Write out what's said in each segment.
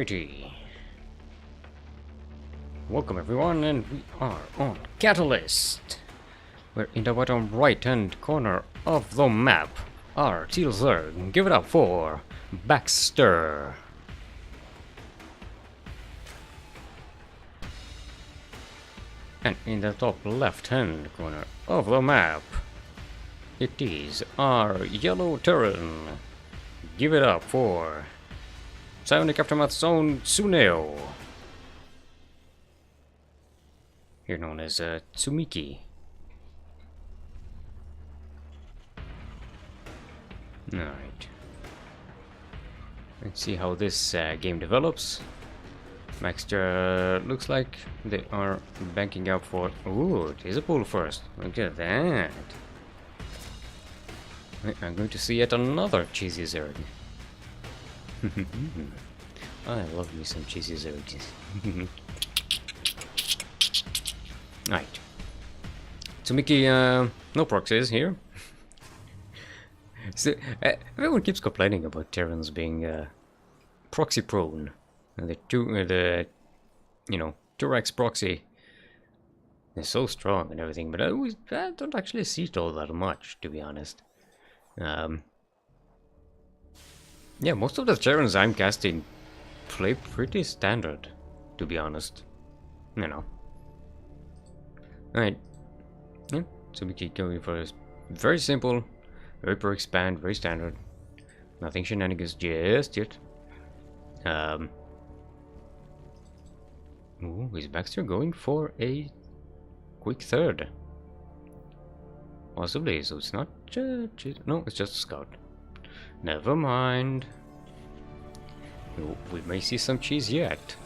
Alrighty. Welcome everyone, and we are on Catalyst. We're in the bottom right hand corner of the map. Our Teal Zerg. Give it up for Baxster. And in the top left hand corner of the map, it is our Yellow Terran. Give it up for Psionic Aftermath Zone Tsuneo, here known as Tsumiki. Alright. Let's see how this game develops. Baxster looks like they are banking up for... Ooh, it is a pull first. Look at that. I'm going to see yet another cheesy Zerg. I love me some cheesy Zergs. Right. Tsumiki, no proxies here. So, everyone keeps complaining about Terrans being proxy prone. And the 2x proxy is so strong and everything, but I don't actually see it all that much, to be honest. Yeah, most of the Terrans I'm casting play pretty standard, to be honest. You know. Alright. Yeah, so we keep going for this. Very simple, very per expand, very standard. Nothing shenanigans just yet. Ooh, is Baxter going for a quick third? Possibly, so it's not no, it's just a scout. Never mind. We may see some cheese yet.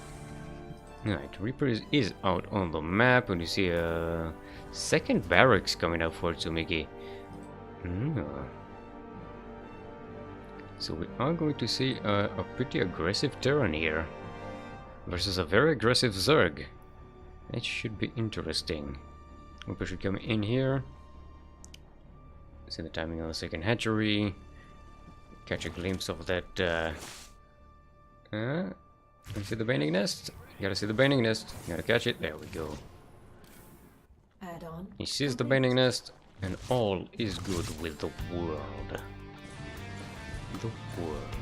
Alright, Reaper is out on the map, and you see a second barracks coming up for Tsumiki. So we are going to see a pretty aggressive Terran here versus a very aggressive Zerg. It should be interesting. Reaper should come in here. See the timing on the second hatchery. Catch a glimpse of that. You see the baiting nest? You gotta see the baiting nest. You gotta catch it. There we go. Add on. He sees the baiting nest, and all is good with the world. The world.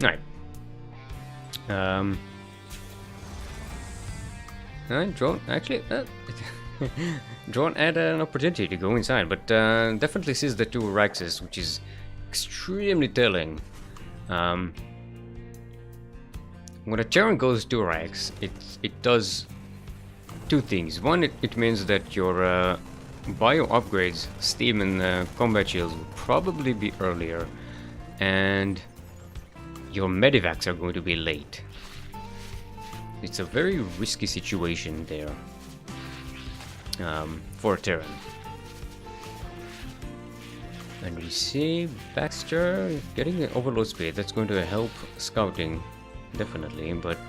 Alright. Drone actually. Drone had an opportunity to go inside, but definitely sees the two Raxes, which is extremely telling. When a Terran goes to Rax, it does two things. One, it means that your bio upgrades, steam and combat shields will probably be earlier, and your medivacs are going to be late. It's a very risky situation there. For a Terran. And we see Baxter getting the overload speed. That's going to help scouting, definitely, but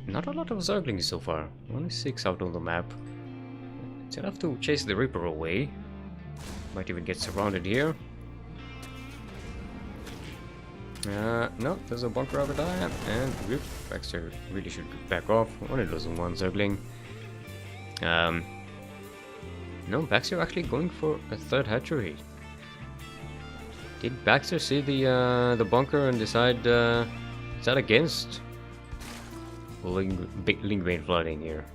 not a lot of Zerglings so far. Only 6 out on the map. It's enough to chase the Reaper away. Might even get surrounded here. No, there's a bunker over there, and whoop, Baxter really should back off. Only losing one Zergling. No, Baxter actually going for a third hatchery. Did Baxter see the bunker and decide against Link Vein flooding here?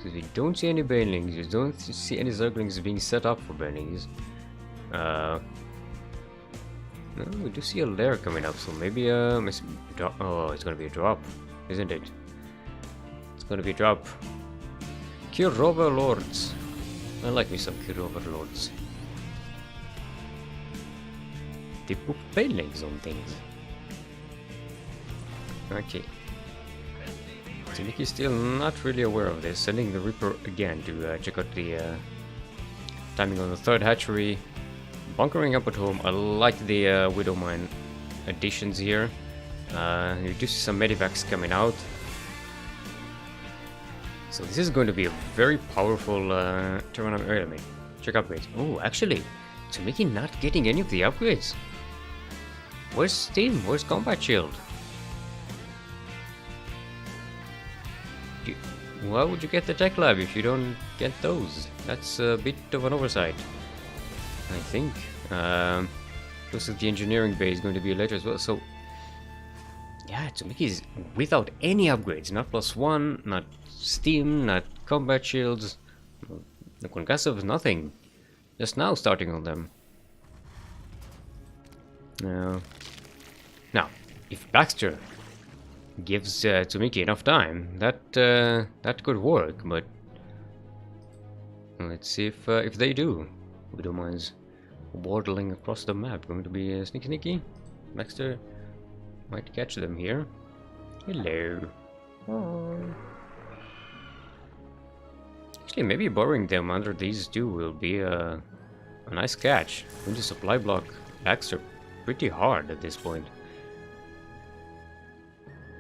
So we don't see any banelings, you don't see any Zerglings being set up for banelings. No, we do see a lair coming up, so maybe oh, it's gonna be a drop, isn't it? It's gonna be a drop. Kirova Lords. I like me some Kirova Lords. They put banelings on things. Okay. Tsuniki's still not really aware of this, sending the Reaper again to check out the timing on the third hatchery. Bunkering up at home. I like the Widowmine additions here. You do see some medivacs coming out. So this is going to be a very powerful Terran army. Check upgrades. Oh, actually, Tsumiki not getting any of the upgrades. Where's Steam? Where's Combat Shield? Why would you get the Tech Lab if you don't get those? That's a bit of an oversight, I think. Looks like the engineering bay is going to be later as well, so... Yeah, Tsumiki's without any upgrades. Not +1, not Steam, not Combat Shields. The concussive, nothing. Just now starting on them. Now, if Baxter gives Tsumiki enough time, that could work, but let's see if they do. Widowmine's waddling across the map, going to be sneaky. Baxter might catch them here. Hello. Oh. Actually, maybe burying them under these two will be a nice catch. Going to supply block Baxter pretty hard at this point.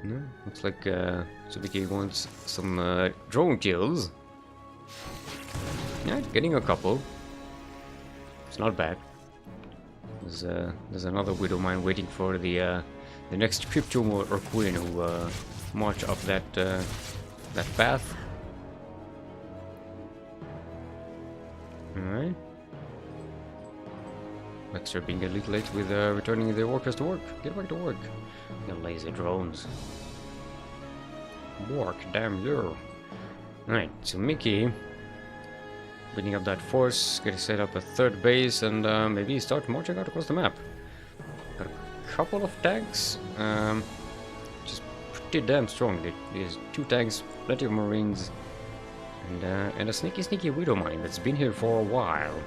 No, looks like Tsubiki wants some drone kills. Yeah, getting a couple. It's not bad. There's another Widow Mine waiting for the next Crypto or Queen who march up that path. Alright. Baxter being a little late with returning their workers to work. Get back to work. The lazy drones. Work, damn you. Alright, so Mickey building up that force, gonna set up a third base and maybe start marching out across the map. Got a couple of tanks, just pretty damn strong. There's 2 tanks, plenty of marines, and a sneaky Widow Mine that's been here for a while.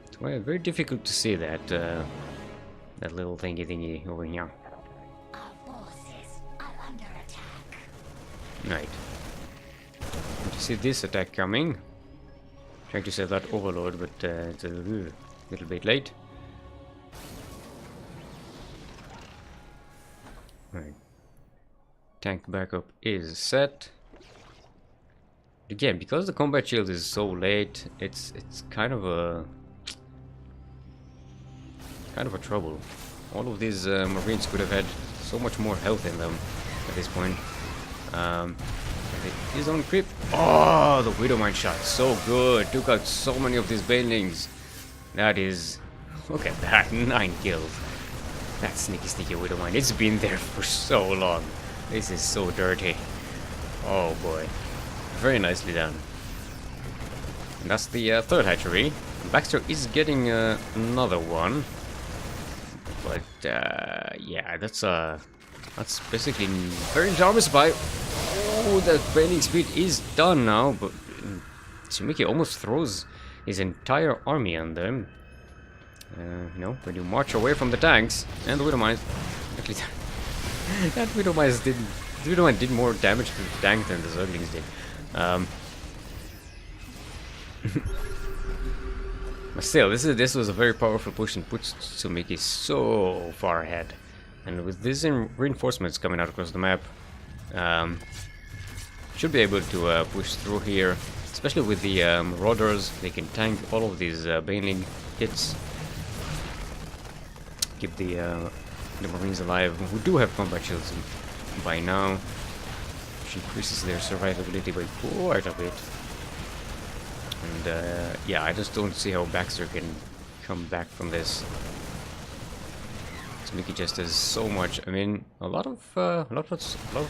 It's very difficult to see that that little thingy over here. Our forces are under attack. Right. You see this attack coming. Trying to set that overload, but it's a little bit late. Right. Tank backup is set. Again, because the combat shield is so late, it's kind of a trouble. All of these marines could have had so much more health in them at this point. His own creep. Oh, the Widow Mine shot, so good. Took out so many of these banelings. That is, look at that, 9 kills. That sneaky Widow Mine. It's been there for so long. This is so dirty. Oh boy, very nicely done. And that's the third hatchery. Baxter is getting another one. But yeah, that's basically very enormous by. Oh, that bailing speed is done now, but Tsumiki almost throws his entire army on them. You know, when you march away from the tanks and the Widow Mines, actually, that Widow Mine did more damage to the tank than the Zerglings did. But still, this was a very powerful push and puts Tsumiki so far ahead. And with these reinforcements coming out across the map, should be able to push through here, especially with the Marauders. They can tank all of these Baneling hits, keep the Marines alive, who do have combat shields by now, which increases their survivability by quite a bit. And yeah, I just don't see how Baxter can come back from this. Tsumiki just has so much. I mean, a lot of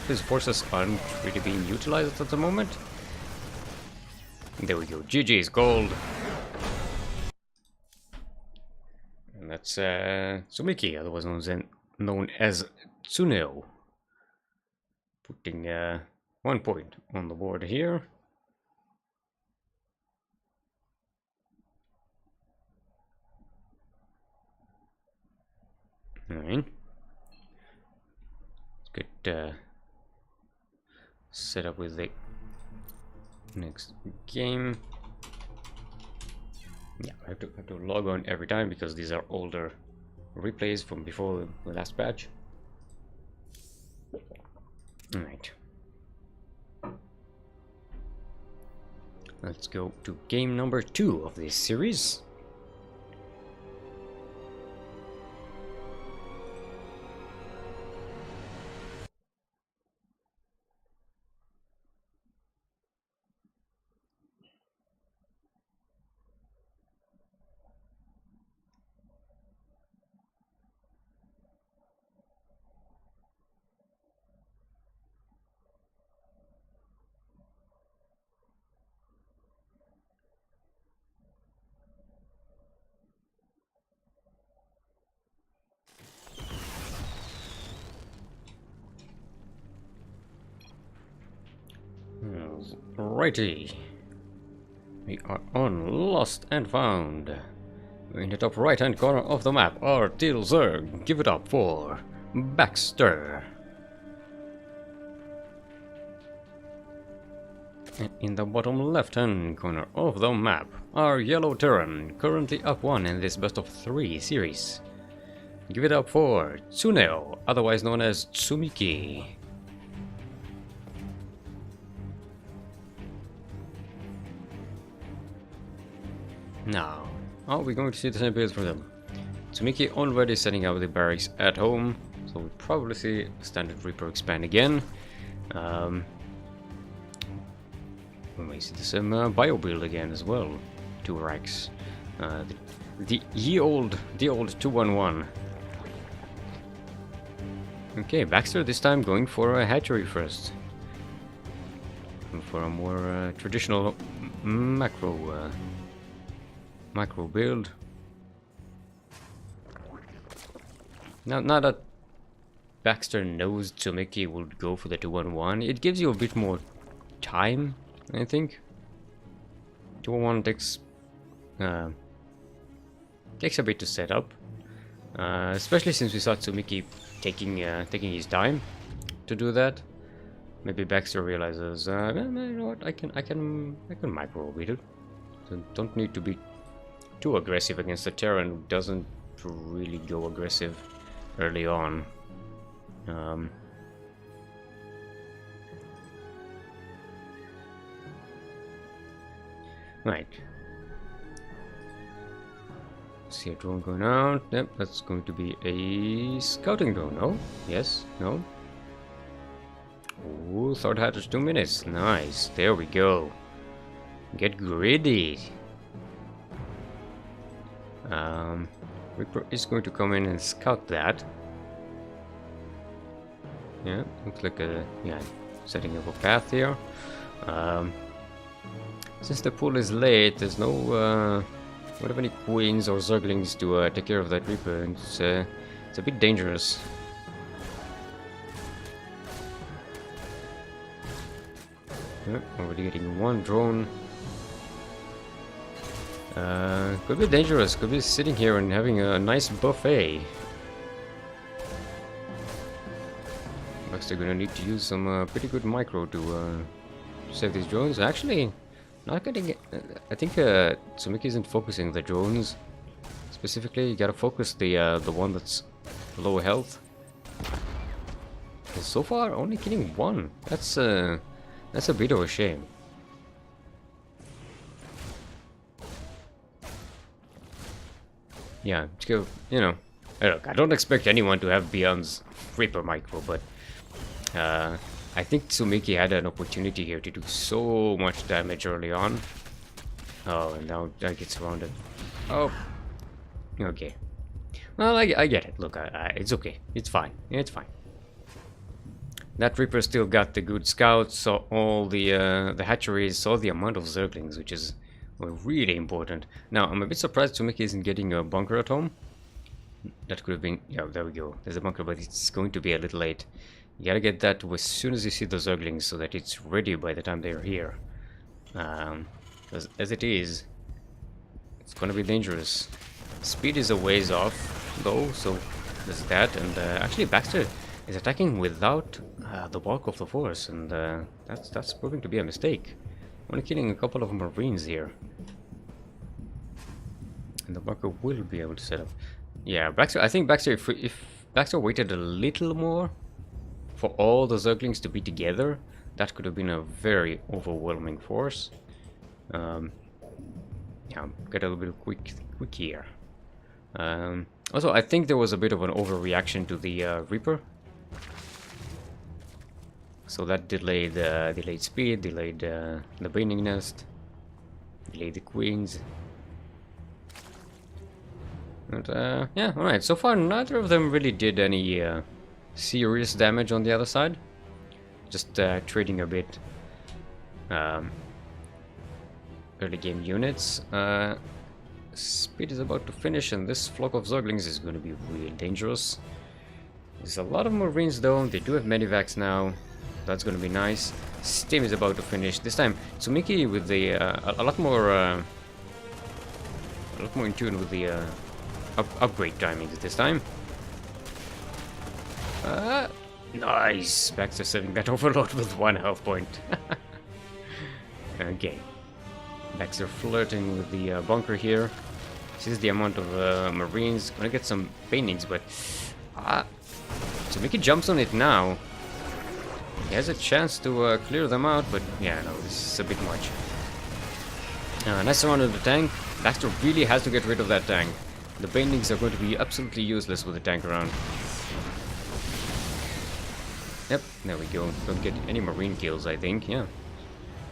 his forces aren't really being utilized at the moment. There we go. GG's gold. And that's Tsumiki, otherwise known as Tsuneo. Putting 1 point on the board here. Alright. Let's get set up with the next game. Yeah, I have to log on every time because these are older replays from before the last patch. Alright. Let's go to game number 2 of this series. Righty. We are on Lost and Found. We're in the top right hand corner of the map. Our Teal Zerg. Give it up for Baxster. And in the bottom left hand corner of the map, our Yellow Terran, currently up 1 in this best of 3 series. Give it up for Tsuneo, otherwise known as Tsumiki. Now, are we going to see the same build for them? Tsumiki already setting up the barracks at home, so we'll probably see standard Reaper expand again. We may see the same bio build again as well. 2 racks. The old 211. Okay, Baxter this time going for a hatchery first. For a more traditional macro build. Now that Baxter knows Tsumiki will go for the 211, it gives you a bit more time, I think. 211 takes a bit to set up, especially since we saw Tsumiki taking his time to do that. Maybe Baxter realizes, you know what, I can micro beat it. So don't need to be too aggressive against a Terran who doesn't really go aggressive early on. Right. See a drone going out. Yep, that's going to be a scouting drone. No? Yes? No? Ooh, third hatch 2 minutes. Nice. There we go. Get greedy. Reaper is going to come in and scout that. Yeah, looks like setting up a path here. Since the pool is late, there's no don't have any queens or zerglings to take care of that Reaper, and it's a bit dangerous. Yeah, already getting 1 drone. Could be dangerous, could be sitting here and having a nice buffet. Baxter gonna need to use some pretty good micro to save these drones. Actually, not getting it. I think Tsumiki isn't focusing the drones specifically. You gotta focus the one that's low health. And so far, only killing 1. That's a bit of a shame. Yeah, you know, look, I don't expect anyone to have Beyond's Reaper micro, but I think Tsumiki had an opportunity here to do so much damage early on. Oh, and now I get surrounded. Oh, okay. Well, I get it. Look, it's okay. It's fine. It's fine. That Reaper still got the good scouts, saw all the hatcheries, saw the amount of zerglings, which is really important. Now, I'm a bit surprised Tsumiki isn't getting a bunker at home. That could have been... Yeah, there we go. There's a bunker, but it's going to be a little late. You gotta get that as soon as you see the zerglings so that it's ready by the time they're here. Because as it is, it's gonna be dangerous. Speed is a ways off, though, so there's that. And actually, Baxter is attacking without the bulk of the force, and that's proving to be a mistake. Only killing a couple of Marines here. And the bunker will be able to set up. Yeah, Baxter. I think Baxter, if Baxter waited a little more for all the Zerglings to be together, that could have been a very overwhelming force. Yeah, get a little bit quick here. Also, I think there was a bit of an overreaction to the Reaper. So that delayed speed, delayed the Binding Nest, delayed the Queens. And yeah, alright, so far neither of them really did any serious damage on the other side. Just trading a bit early game units. Speed is about to finish, and this flock of Zerglings is going to be real dangerous. There's a lot of Marines though, they do have Medivacs now. That's going to be nice. Steam is about to finish. This time, Tsumiki with the a lot more in tune with the upgrade timings this time. Nice! Baxter saving that overload with 1 health point. Okay. Baxter flirting with the bunker here. This is the amount of Marines. Gonna get some paintings, but Tsumiki jumps on it now. He has a chance to clear them out, but yeah, no, this is a bit much. Nice round of the tank. Baxter really has to get rid of that tank. The paintings are going to be absolutely useless with the tank around. Yep, there we go. Don't get any Marine kills, I think, yeah.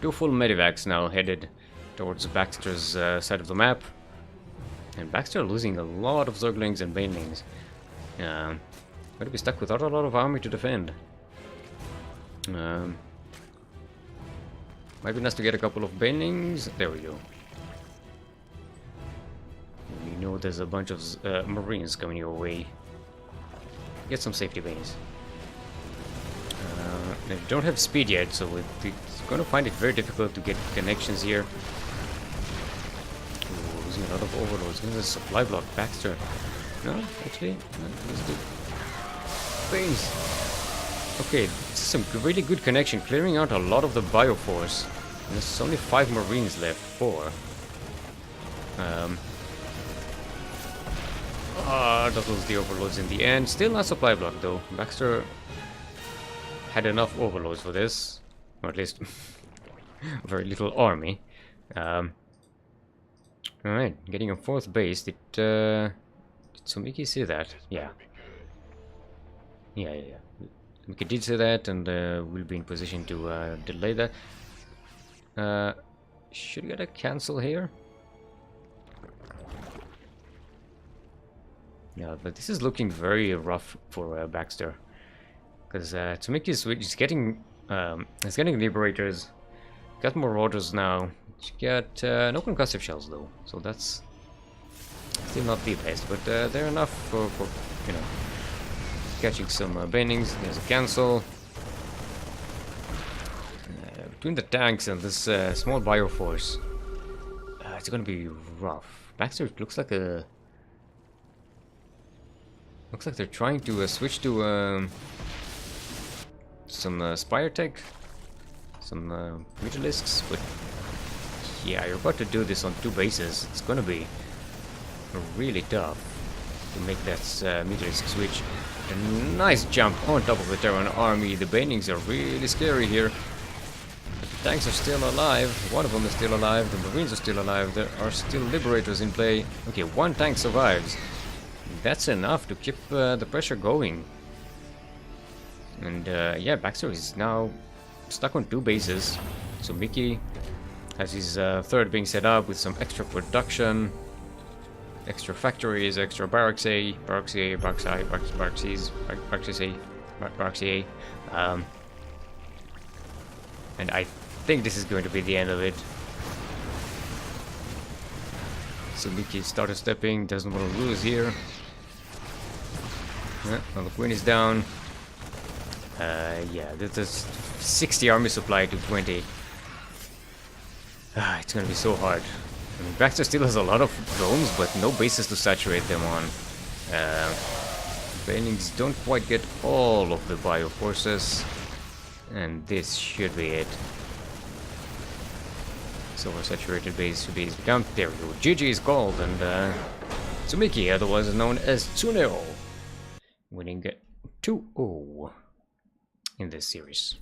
2 full Medivacs now headed towards Baxter's side of the map. And Baxter losing a lot of Zerglings and Banelings. Going to be stuck without a lot of army to defend. Might be nice to get a couple of Banelings. There we go. We know there's a bunch of Marines coming your way. Get some safety banes. They don't have speed yet, so it's going to find it very difficult to get connections here. Ooh, losing a lot of overloads. There's a supply block. Baxter. No, actually, let's do banes. Okay, this is some really good connection, clearing out a lot of the Bioforce. And there's only 5 Marines left. 4. That was the overloads in the end. Still not supply block though. Baxter had enough overloads for this, or at least very little army. Alright, getting a 4th base. Did Tsumiki see that? Yeah. Yeah. Tsumiki did see that, and will be in position to delay that. Should get a cancel here. Yeah, but this is looking very rough for Baxter. Because Tsumiki is getting Liberators, got more orders now. She got no concussive shells though, so that's still not the best, but they're enough for you know, catching some bendings. There's a cancel. Between the tanks and this small Bioforce, it's gonna be rough. Baxter looks like they're trying to switch to some Spire Tech, some Mutalisks, but yeah, you're about to do this on 2 bases. It's gonna be really tough to make that Mutalisk switch. A nice jump on top of the Terran army. The Banelings are really scary here. But the tanks are still alive. One of them is still alive. The Marines are still alive. There are still Liberators in play. Okay, 1 tank survives. That's enough to keep the pressure going. And yeah, Baxter is now stuck on 2 bases. So Mickey has his 3rd being set up with some extra production, extra factories, extra barracks A, barracks A, barracks I, barracks C's, barracks A, barracks A. And I think this is going to be the end of it. So Mickey started stepping, doesn't want to lose here. Well, the Queen is down. Yeah, this is 60 army supply to 20. It's gonna be so hard. I mean, Baxter still has a lot of drones, but no bases to saturate them on. Banelings don't quite get all of the Bioforces, and this should be it. So oversaturated base should be down. There we go. GG is called, and Tsumiki, otherwise known as Tsuneo, winning 2-0 in this series.